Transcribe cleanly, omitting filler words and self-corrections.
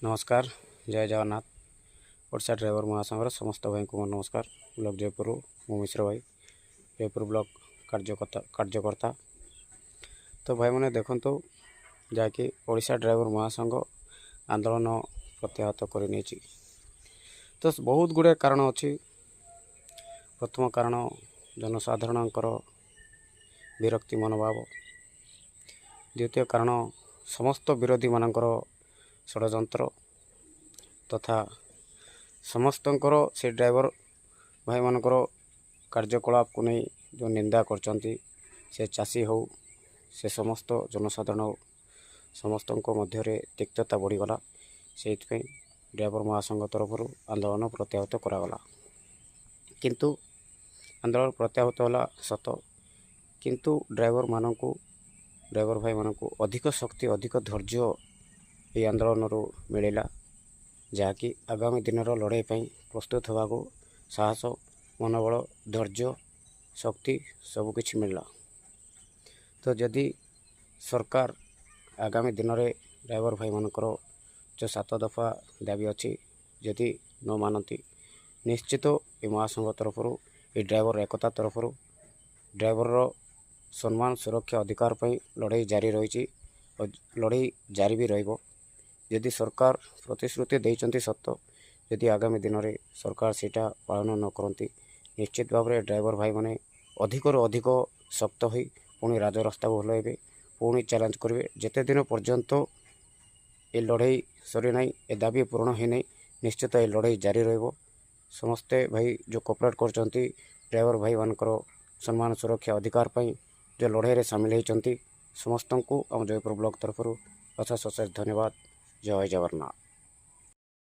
नमस्कार जय जगन्नाथ। ओडिशा ड्राइवर महासंघर समस्त भाई को नमस्कार। ब्लॉक जयपुर मु मिश्र भाई जयपुर ब्लॉक कार्यकर्ता। तो भाई मैंने देखु जहाँकि ओडिशा ड्राइवर महासंघ आंदोलन प्रत्याहत कर तो बहुत गुड़े कारण अच्छी। प्रथम कारण जनसाधारण विरक्ति मनोभाव। द्वितीय कारण समस्त विरोधी मानकर षड्यंत्र तथा समस्तंकर से ड्राइवर भाई मानकर कार्यकलाप को नहीं जो निंदा करचंती से चाषी हो से समस्त जनसाधारण हो समस्त मध्य तिक्तता बढ़ीगला। से ड्राइवर महासंघ तरफ आंदोलन प्रत्याहत करागला। किंतु आंदोलन प्रत्याहत होला सत, किंतु ड्राइवर भाई मानक अधिक शक्ति अधिक धैर्य ये आंदोलन मिलला, जहाँकि आगामी दिन लड़ाई प्रस्तुत होगा साहस मनोबल धैर्य शक्ति सबकि मिलला। तो जदि सरकार आगामी दिन में ड्राइवर भाई मानकर जो 7 दफा दाबी अच्छी जदि न मानती निश्चित ये महासंघ तरफ ये ड्राइवर एकता तरफ ड्राइवर सम्मान सुरक्षा अधिकार पर लड़ाई जारी रही और लड़ाई जारी भी रहिबो। यदि सरकार प्रतिश्रुति देइचंती सत्य, यदि आगामी दिन में सरकार सेटा पालन न करती निश्चित भाव में ड्राइवर भाई माने अधिक शक्त हो पुणी राजरास्ता को हल्वे पुणी चैलेंज करेंगे। जिते दिन पर्यंत ये लड़ाई सरी ना ये दाबी पूर्ण होना निश्चित ये लड़ाई जारी रहिबो। समस्ते भाई जो कोऑपरेट करचंती ड्राइवर भाई मानकर सम्मान सुरक्षा अधिकार पर जो लड़ाई रे सामिल होती समस्त को आम जयपुर ब्लॉक तरफ अशेष धन्यवाद। जय जगन्नाथ।